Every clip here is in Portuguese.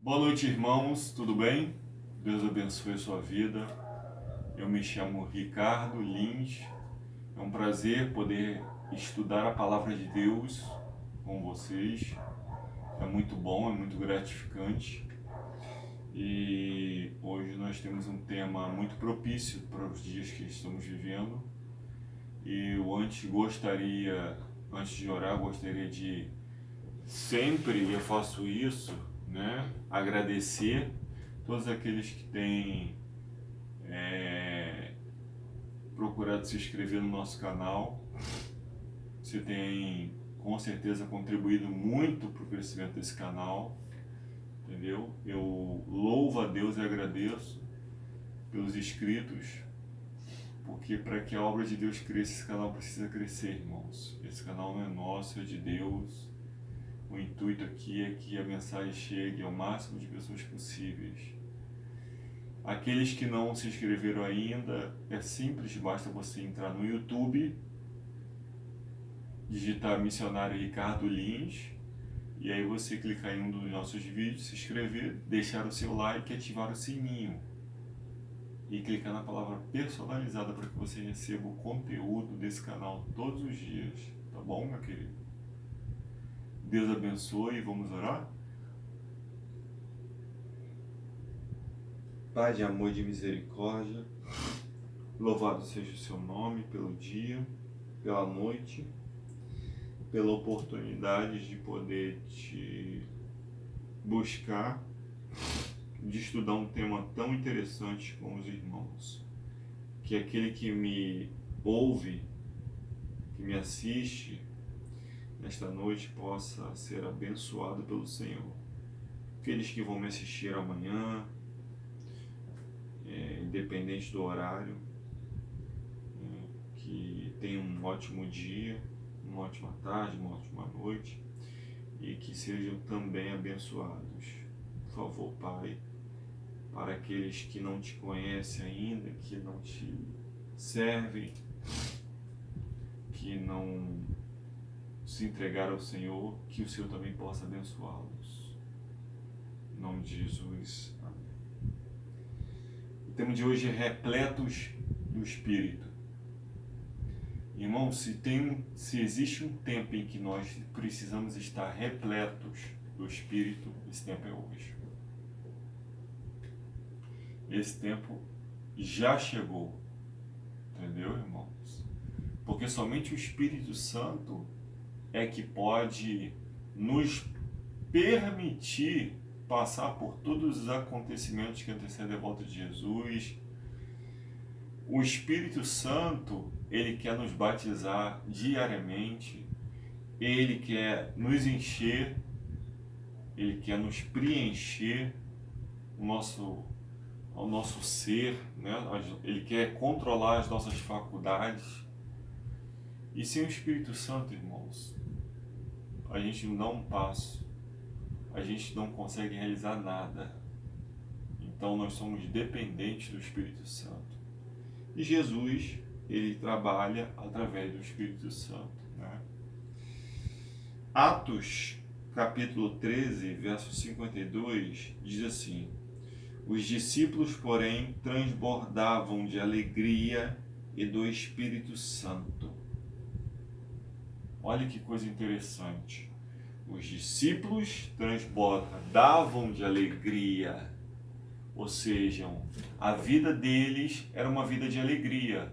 Boa noite, irmãos, tudo bem? Deus abençoe a sua vida. Eu me chamo Ricardo Lins. É um prazer poder estudar a palavra de Deus com vocês. É muito bom, é muito gratificante. E hoje nós temos um tema muito propício para os dias que estamos vivendo. E eu antes de orar, gostaria de sempre eu faço isso, né? Agradecer todos aqueles que têm procurado se inscrever no nosso canal. Você tem com certeza contribuído muito para o crescimento desse canal, entendeu? Eu louvo a Deus e agradeço pelos inscritos, porque para que a obra de Deus cresça, esse canal precisa crescer, irmãos. Esse canal não é nosso, é de Deus. O intuito aqui é que a mensagem chegue ao máximo de pessoas possíveis. Aqueles que não se inscreveram ainda, é simples, basta você entrar no YouTube, digitar Missionário Ricardo Lins, e aí você clicar em um dos nossos vídeos, se inscrever, deixar o seu like e ativar o sininho. E clicar na palavra personalizada para que você receba o conteúdo desse canal todos os dias. Tá bom, meu querido? Deus abençoe e vamos orar? Pai de amor e de misericórdia, louvado seja o seu nome pelo dia, pela noite, pela oportunidade de poder te buscar, de estudar um tema tão interessante com os irmãos. Que aquele que me ouve, que me assiste nesta noite possa ser abençoado pelo Senhor. Aqueles que vão me assistir amanhã, independente do horário, que tenham um ótimo dia, uma ótima tarde, uma ótima noite e que sejam também abençoados. Por favor, Pai, para aqueles que não te conhecem ainda, que não te servem, que não se entregaram ao Senhor, que o Senhor também possa abençoá-los. Em nome de Jesus. Amém. O tema de hoje é repletos do Espírito. Irmão, se existe um tempo em que nós precisamos estar repletos do Espírito, esse tempo é hoje. Esse tempo já chegou, entendeu, irmãos? Porque somente o Espírito Santo é que pode nos permitir passar por todos os acontecimentos que antecedem a volta de Jesus. O Espírito Santo, ele quer nos batizar diariamente, ele quer nos encher, ele quer nos preencher ao nosso ser, né? Ele quer controlar as nossas faculdades. E sem o Espírito Santo, irmãos, a gente não dá um passo, a gente não consegue realizar nada. Então nós somos dependentes do Espírito Santo. E Jesus, ele trabalha através do Espírito Santo, né? Atos, capítulo 13, verso 52, diz assim: os discípulos, porém, transbordavam de alegria e do Espírito Santo. Olha que coisa interessante. Os discípulos transbordavam de alegria, ou seja, a vida deles era uma vida de alegria.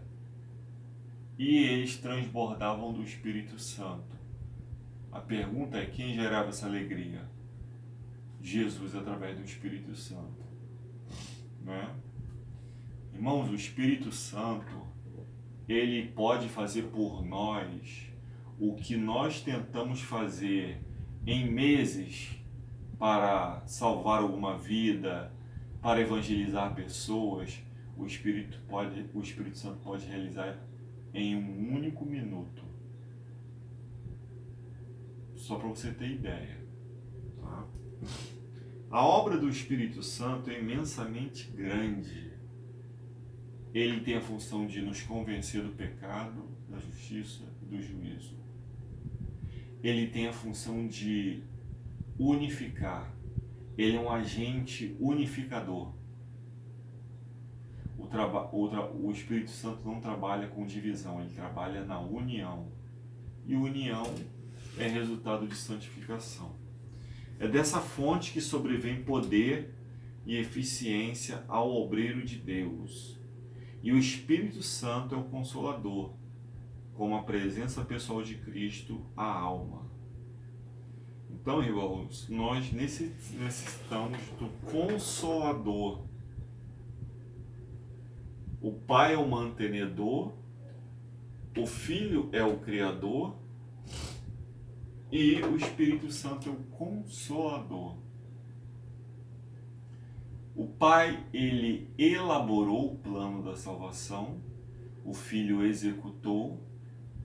E eles transbordavam do Espírito Santo. A pergunta é: quem gerava essa alegria? Jesus, através do Espírito Santo. Né? Irmãos, o Espírito Santo, ele pode fazer por nós o que nós tentamos fazer em meses para salvar alguma vida, para evangelizar pessoas. O Espírito Santo pode realizar em um único minuto. Só para você ter ideia. Tá? A obra do Espírito Santo é imensamente grande. Ele tem a função de nos convencer do pecado, da justiça e do juízo. Ele tem a função de unificar. ele é um agente unificador. O Espírito Santo não trabalha com divisão, ele trabalha na união. E união é resultado de santificação. É dessa fonte que sobrevém poder e eficiência ao obreiro de Deus. E o Espírito Santo é o Consolador, como a presença pessoal de Cristo, a alma. Então, irmãos, nós necessitamos do Consolador. O Pai é o mantenedor, o Filho é o Criador e o Espírito Santo é o Consolador. O Pai, ele elaborou o plano da salvação, o Filho executou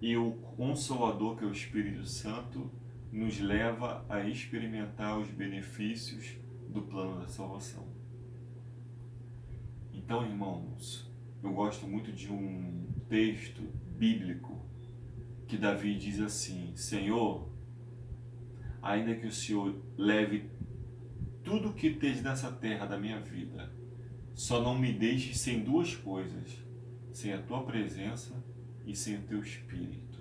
e o Consolador, que é o Espírito Santo, nos leva a experimentar os benefícios do plano da salvação. Então, irmãos, eu gosto muito de um texto bíblico que Davi diz assim: Senhor, ainda que o Senhor leve tudo que tens nessa terra da minha vida, só não me deixes sem duas coisas, sem a tua presença e sem o teu Espírito.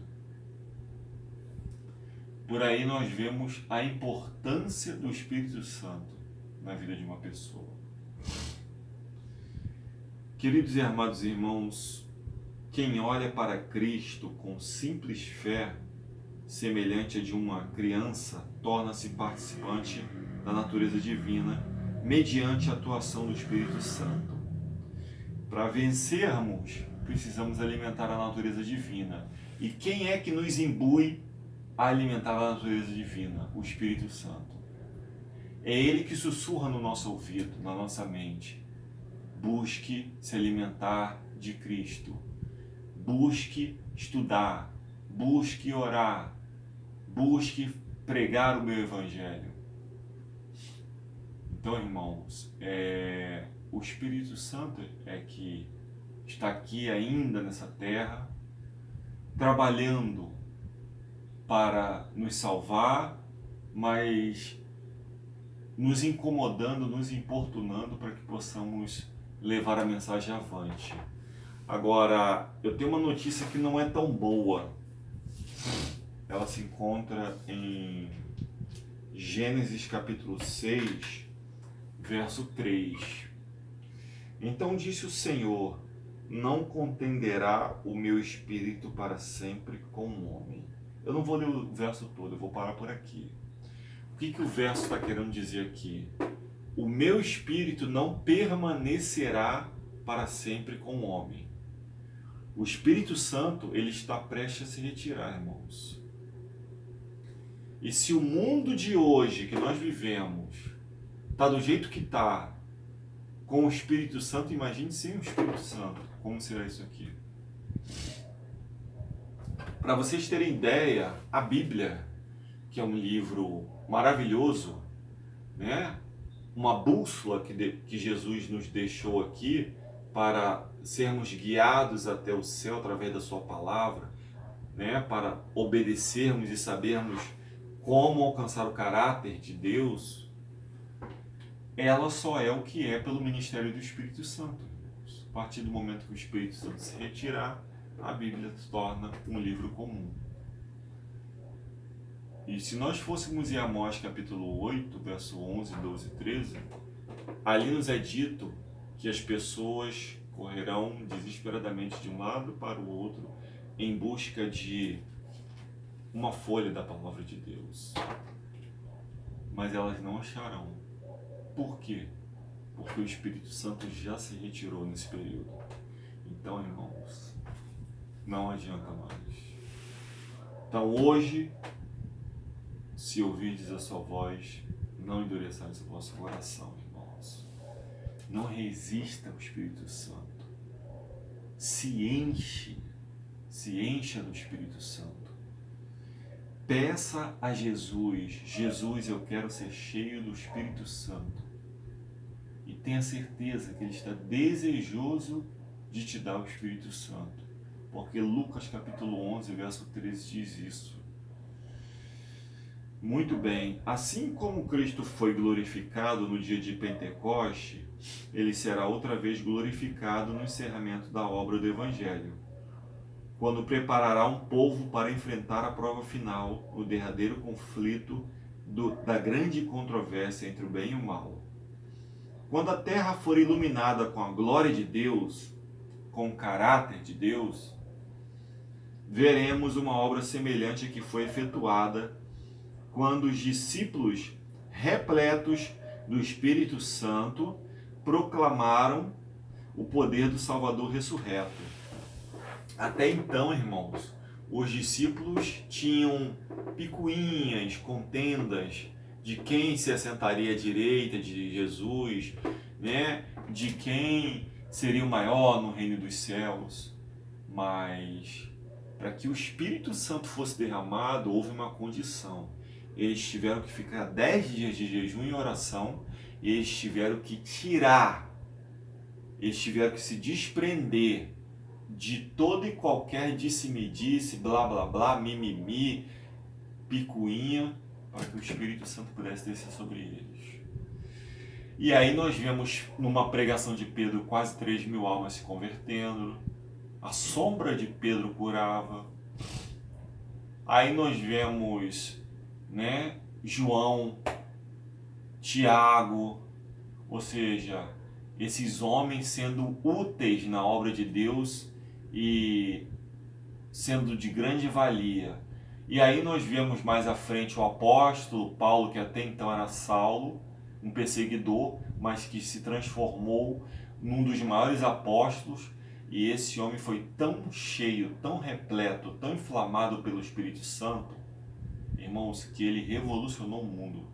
Por aí nós vemos a importância do Espírito Santo na vida de uma pessoa. Queridos e amados irmãos, quem olha para Cristo com simples fé, semelhante a de uma criança, torna-se participante da natureza divina, mediante a atuação do Espírito Santo. Para vencermos, precisamos alimentar a natureza divina. E quem é que nos imbui a alimentar a natureza divina? O Espírito Santo. É Ele que sussurra no nosso ouvido, na nossa mente. Busque se alimentar de Cristo. Busque estudar. Busque orar. Busque pregar o meu Evangelho. Então, irmãos, o Espírito Santo é que está aqui ainda nessa terra, trabalhando para nos salvar, mas nos incomodando, nos importunando para que possamos levar a mensagem avante. Agora, eu tenho uma notícia que não é tão boa. Ela se encontra em Gênesis capítulo 6, verso 3. Então disse o Senhor: não contenderá o meu espírito para sempre com o homem. Eu não vou ler o verso todo, eu vou parar por aqui. O que o verso está querendo dizer aqui? O meu espírito não permanecerá para sempre com o homem. O Espírito Santo, ele está prestes a se retirar, irmãos. E se o mundo de hoje que nós vivemos está do jeito que está, com o Espírito Santo, imagine sem o Espírito Santo. Como será isso aqui? Para vocês terem ideia, a Bíblia, que é um livro maravilhoso, né? Uma bússola que Jesus nos deixou aqui para sermos guiados até o céu através da sua palavra, né? Para obedecermos e sabermos como alcançar o caráter de Deus. Ela só é o que é pelo ministério do Espírito Santo. A partir do momento que o Espírito Santo se retirar, a Bíblia se torna um livro comum. E se nós fôssemos em Amós capítulo 8, verso 11, 12 e 13, ali nos é dito que as pessoas correrão desesperadamente de um lado para o outro em busca de uma folha da palavra de Deus. Mas elas não acharão. Por quê? Porque o Espírito Santo já se retirou nesse período. Então, irmãos, não adianta mais. Então, hoje, se ouvirdes a sua voz, não endureçais o vosso coração, irmãos. Não resista ao Espírito Santo. Se encha do Espírito Santo. Peça a Jesus: Jesus, eu quero ser cheio do Espírito Santo. E tenha certeza que Ele está desejoso de te dar o Espírito Santo. Porque Lucas capítulo 11, verso 13 diz isso. Muito bem. Assim como Cristo foi glorificado no dia de Pentecoste, ele será outra vez glorificado no encerramento da obra do Evangelho, quando preparará um povo para enfrentar a prova final, o derradeiro conflito da grande controvérsia entre o bem e o mal. Quando a terra for iluminada com a glória de Deus, com o caráter de Deus, veremos uma obra semelhante à que foi efetuada quando os discípulos, repletos do Espírito Santo, proclamaram o poder do Salvador ressurreto. Até então, irmãos, os discípulos tinham picuinhas, contendas de quem se assentaria à direita de Jesus, né? De quem seria o maior no reino dos céus. Mas para que o Espírito Santo fosse derramado, houve uma condição. Eles tiveram que ficar 10 dias de jejum e oração, e eles tiveram que eles tiveram que se desprender de todo e qualquer disse-me-disse, blá blá blá, mimimi, picuinha, para que o Espírito Santo pudesse descer sobre eles. E aí nós vemos numa pregação de Pedro quase 3.000 almas se convertendo, a sombra de Pedro curava. Aí nós vemos, né, João, Tiago, ou seja, esses homens sendo úteis na obra de Deus e sendo de grande valia. E aí nós vemos mais à frente o apóstolo Paulo, que até então era Saulo, um perseguidor, mas que se transformou num dos maiores apóstolos. E esse homem foi tão cheio, tão repleto, tão inflamado pelo Espírito Santo, irmãos, que ele revolucionou o mundo.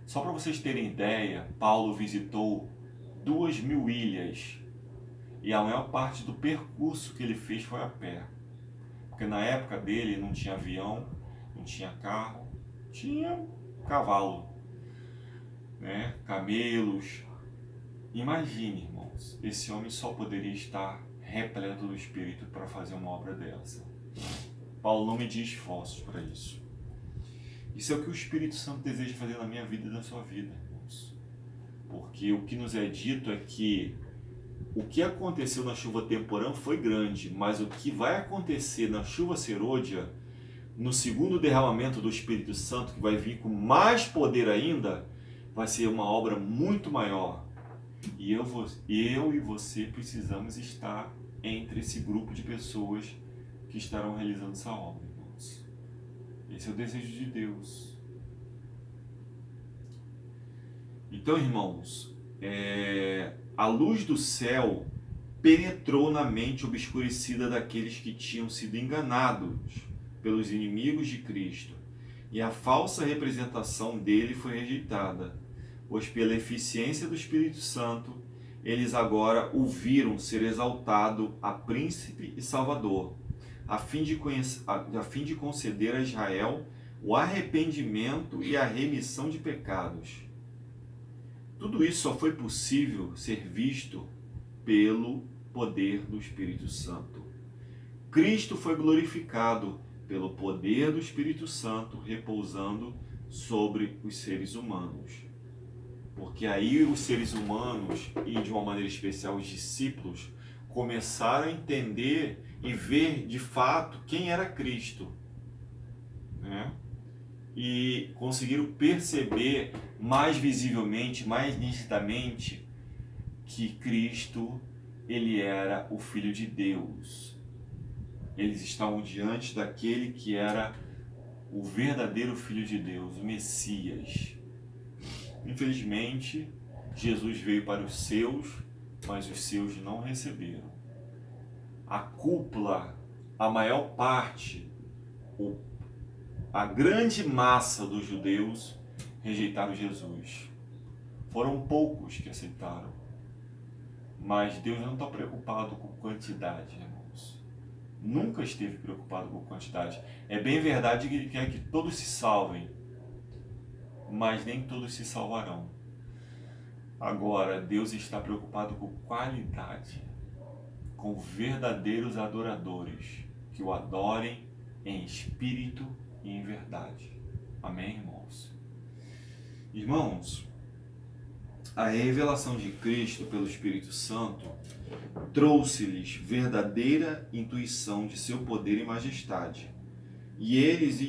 Só para vocês terem ideia, Paulo visitou 2.000 ilhas e a maior parte do percurso que ele fez foi a pé. Porque na época dele não tinha avião, não tinha carro, tinha cavalo, né? Camelos. Imagine, irmãos, esse homem só poderia estar repleto do Espírito para fazer uma obra dessa. Paulo não media esforços para isso. Isso é o que o Espírito Santo deseja fazer na minha vida e na sua vida, irmãos. Porque o que nos é dito é que o que aconteceu na chuva temporã foi grande, mas o que vai acontecer na chuva serôdia, no segundo derramamento do Espírito Santo, que vai vir com mais poder ainda, vai ser uma obra muito maior. E eu e você precisamos estar entre esse grupo de pessoas que estarão realizando essa obra, irmãos. Esse é o desejo de Deus. Então, irmãos, a luz do céu penetrou na mente obscurecida daqueles que tinham sido enganados pelos inimigos de Cristo, e a falsa representação dele foi rejeitada, pois pela eficiência do Espírito Santo, eles agora o viram ser exaltado a príncipe e salvador, a fim de conceder a Israel o arrependimento e a remissão de pecados. Tudo isso só foi possível ser visto pelo poder do Espírito Santo. Cristo foi glorificado pelo poder do Espírito Santo repousando sobre os seres humanos. Porque aí os seres humanos, e de uma maneira especial os discípulos, começaram a entender e ver de fato quem era Cristo, né? E conseguiram perceber mais visivelmente, mais nitidamente, que Cristo, ele era o Filho de Deus. Eles estavam diante daquele que era o verdadeiro Filho de Deus, o Messias. Infelizmente, Jesus veio para os seus, mas os seus não receberam. A cúpula, a maior parte, a grande massa dos judeus rejeitaram Jesus. Foram poucos que aceitaram. Mas Deus não está preocupado com quantidade, irmãos. Nunca esteve preocupado com quantidade. É bem verdade que Ele quer que todos se salvem, mas nem todos se salvarão. Agora, Deus está preocupado com qualidade, com verdadeiros adoradores, que o adorem em espírito e em verdade. Amém, irmãos? Irmãos, a revelação de Cristo pelo Espírito Santo trouxe-lhes verdadeira intuição de seu poder e majestade, e eles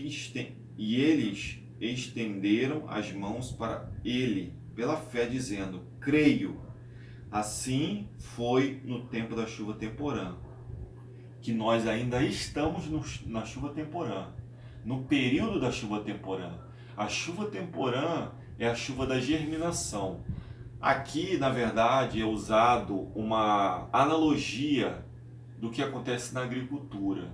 estenderam as mãos para ele pela fé, dizendo: creio. Assim foi no tempo da chuva temporã, que nós ainda estamos na chuva temporã, no período da chuva temporã. A chuva temporã é a chuva da germinação. Aqui, na verdade, é usado uma analogia do que acontece na agricultura,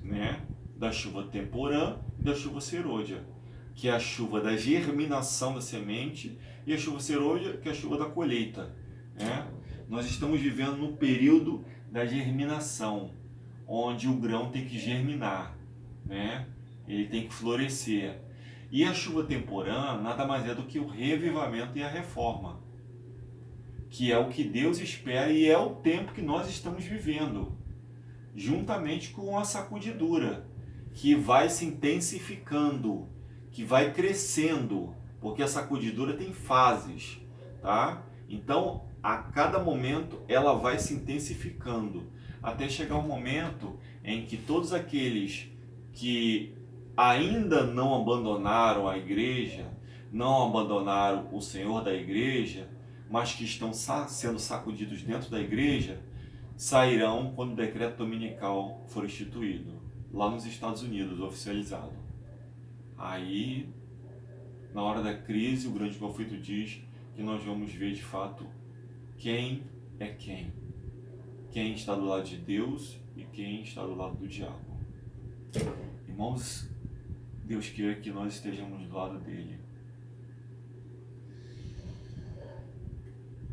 né? Da chuva temporã e da chuva serôdia, que é a chuva da germinação da semente, e a chuva serôdia, que é a chuva da colheita, né? Nós estamos vivendo no período da germinação, onde o grão tem que germinar, né? Ele tem que florescer. E a chuva temporã nada mais é do que o revivamento e a reforma, que é o que Deus espera e é o tempo que nós estamos vivendo, juntamente com a sacudidura, que vai se intensificando, que vai crescendo, porque a sacudidura tem fases, tá? Então, a cada momento ela vai se intensificando, até chegar um momento em que todos aqueles que ainda não abandonaram a igreja, não abandonaram o Senhor da igreja, mas que estão sendo sacudidos dentro da igreja, sairão quando o decreto dominical for instituído, lá nos Estados Unidos, oficializado. Aí, na hora da crise, o grande conflito diz que nós vamos ver de fato quem é quem. Quem está do lado de Deus e quem está do lado do diabo. Irmãos, Deus queira que nós estejamos do lado dele.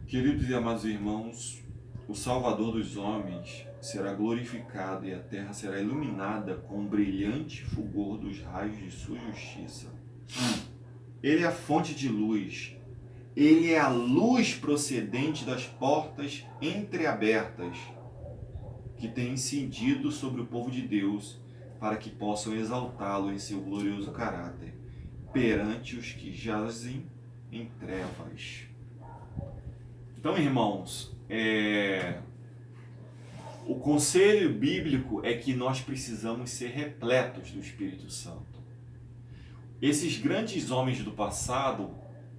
Queridos e amados irmãos, o Salvador dos homens será glorificado e a terra será iluminada com o brilhante fulgor dos raios de sua justiça. Ele é a fonte de luz. Ele é a luz procedente das portas entreabertas, que tem incidido sobre o povo de Deus, para que possam exaltá-lo em seu glorioso caráter, perante os que jazem em trevas. Então, irmãos, o conselho bíblico é que nós precisamos ser repletos do Espírito Santo. Esses grandes homens do passado,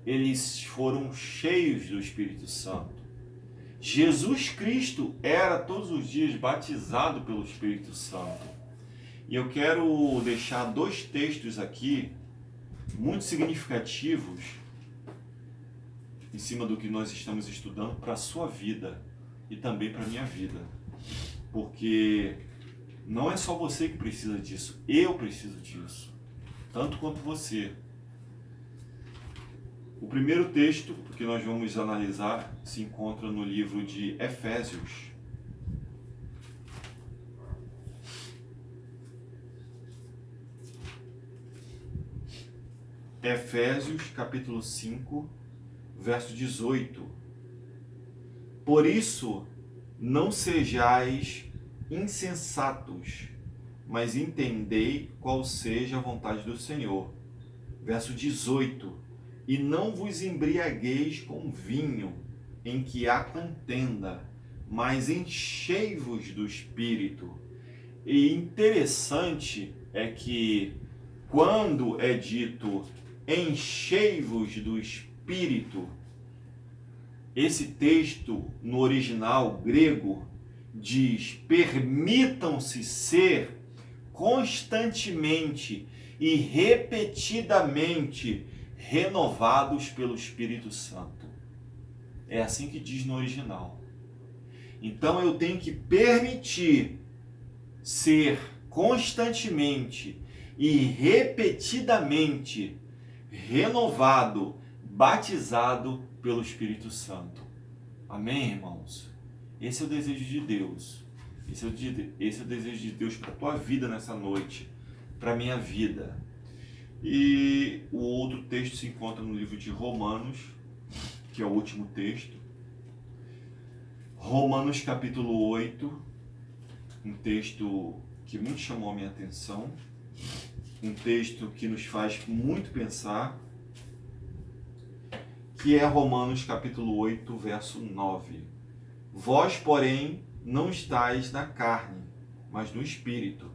eles foram cheios do Espírito Santo. Jesus Cristo era todos os dias batizado pelo Espírito Santo. E eu quero deixar 2 textos aqui, muito significativos, em cima do que nós estamos estudando para a sua vida e também para a minha vida. Porque não é só você que precisa disso, eu preciso disso, tanto quanto você. O primeiro texto que nós vamos analisar se encontra no livro de Efésios. Efésios, capítulo 5, verso 18. Por isso, não sejais insensatos, mas entendei qual seja a vontade do Senhor. Verso 18. E não vos embriagueis com vinho, em que há contenda, mas enchei-vos do Espírito. E interessante é que, quando é dito enchei-vos do Espírito, esse texto, no original grego, diz: permitam-se ser constantemente e repetidamente renovados pelo Espírito Santo. É assim que diz no original. Então eu tenho que permitir ser constantemente e repetidamente renovado, batizado pelo Espírito Santo. Amém, irmãos? Esse é o desejo de Deus. Esse é o desejo de Deus para a tua vida nessa noite, para a minha vida. E o outro texto se encontra no livro de Romanos, que é o último texto. Romanos capítulo 8, um texto que muito chamou a minha atenção. um texto que nos faz muito pensar, que é Romanos capítulo 8, verso 9. Vós, porém, não estáis na carne, mas no Espírito,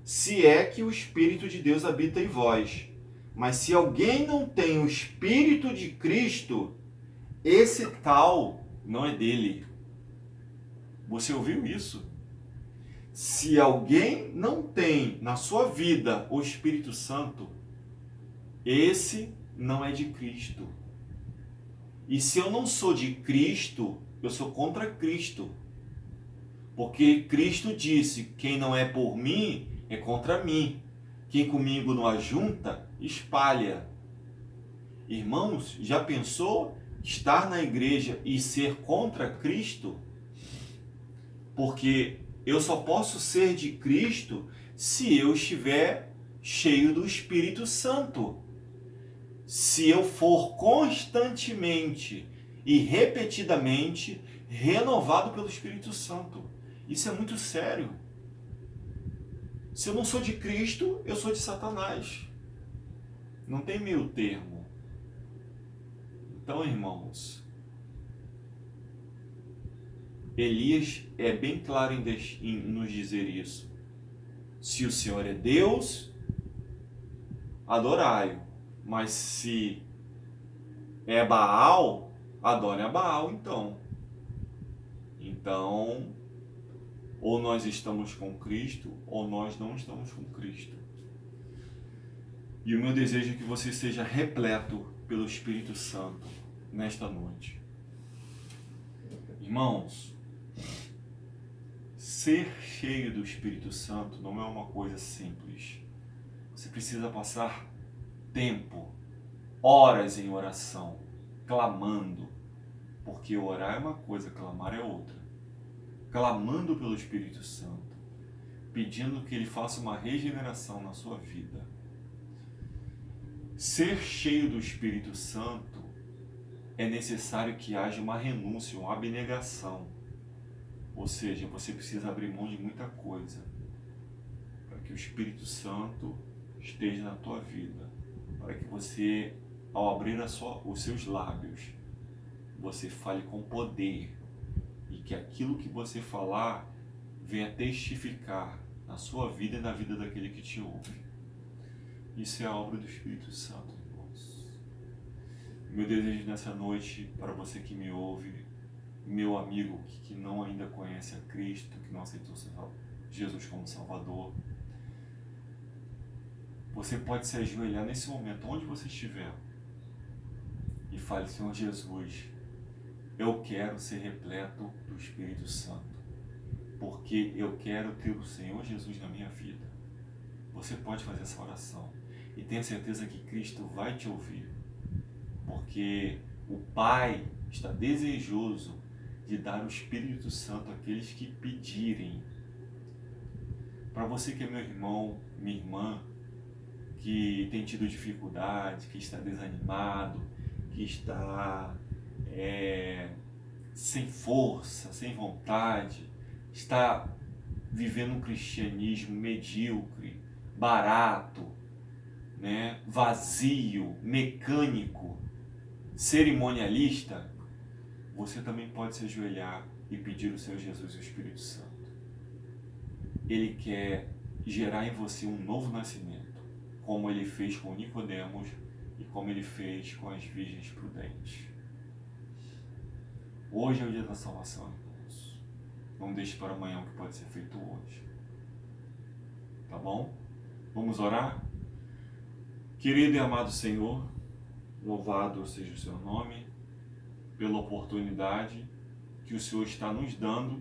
se é que o Espírito de Deus habita em vós. Mas se alguém não tem o Espírito de Cristo, esse tal não é dele. Você ouviu isso? Se alguém não tem na sua vida o Espírito Santo, esse não é de Cristo. E se eu não sou de Cristo, eu sou contra Cristo. Porque Cristo disse, quem não é por mim, é contra mim. Quem comigo não ajunta, espalha. Irmãos, já pensou estar na igreja e ser contra Cristo? Porque eu só posso ser de Cristo se eu estiver cheio do Espírito Santo. Se eu for constantemente e repetidamente renovado pelo Espírito Santo. Isso é muito sério. Se eu não sou de Cristo, eu sou de Satanás. Não tem meio termo. Então, irmãos, Elias é bem claro em nos dizer isso. Se o Senhor é Deus, adorai-o. Mas se é Baal, adore a Baal então. Então, ou nós estamos com Cristo, ou nós não estamos com Cristo. E o meu desejo é que você seja repleto pelo Espírito Santo nesta noite. Irmãos, ser cheio do Espírito Santo não é uma coisa simples. Você precisa passar tempo, horas em oração, clamando, porque orar é uma coisa, clamar é outra. Clamando pelo Espírito Santo, pedindo que ele faça uma regeneração na sua vida. Ser cheio do Espírito Santo é necessário que haja uma renúncia, uma abnegação. Ou seja, você precisa abrir mão de muita coisa para que o Espírito Santo esteja na tua vida. Para que você, ao abrir os seus lábios, você fale com poder e que aquilo que você falar venha testificar na sua vida e na vida daquele que te ouve. Isso é a obra do Espírito Santo, irmãos. Meu desejo nessa noite, para você que me ouve, meu amigo que não ainda conhece a Cristo, que não aceitou Jesus como Salvador, você pode se ajoelhar nesse momento, onde você estiver, e fale: Senhor Jesus, eu quero ser repleto do Espírito Santo, porque eu quero ter o Senhor Jesus na minha vida. Você pode fazer essa oração e tenha certeza que Cristo vai te ouvir, porque o Pai está desejoso de dar o Espírito Santo àqueles que pedirem. Para você que é meu irmão, minha irmã, que tem tido dificuldade, que está desanimado, que está sem força, sem vontade, está vivendo um cristianismo medíocre, barato, né, vazio, mecânico, cerimonialista, você também pode se ajoelhar e pedir o Senhor Jesus e o Espírito Santo. Ele quer gerar em você um novo nascimento, como ele fez com Nicodemos e como ele fez com as virgens prudentes. Hoje é o dia da salvação, irmãos. Não deixe para amanhã o que pode ser feito hoje. Tá bom? Vamos orar? Querido e amado Senhor, louvado seja o seu nome, pela oportunidade que o Senhor está nos dando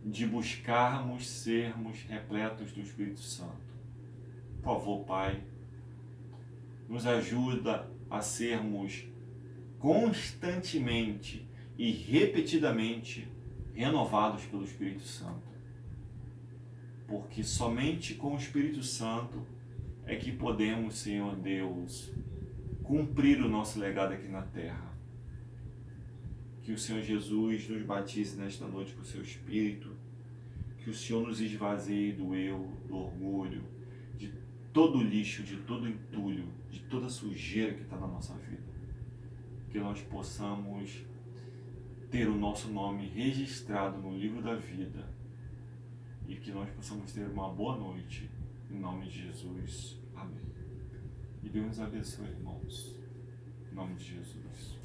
de buscarmos sermos repletos do Espírito Santo. Por favor, Pai, nos ajuda a sermos constantemente e repetidamente renovados pelo Espírito Santo. Porque somente com o Espírito Santo é que podemos, Senhor Deus, cumprir o nosso legado aqui na terra. Que o Senhor Jesus nos batize nesta noite com o seu Espírito, que o Senhor nos esvazie do eu, do orgulho, de todo o lixo, de todo o entulho, de toda a sujeira que está na nossa vida. Que nós possamos ter o nosso nome registrado no livro da vida e que nós possamos ter uma boa noite, em nome de Jesus. Amém. E Deus nos abençoe, irmãos, em nome de Jesus.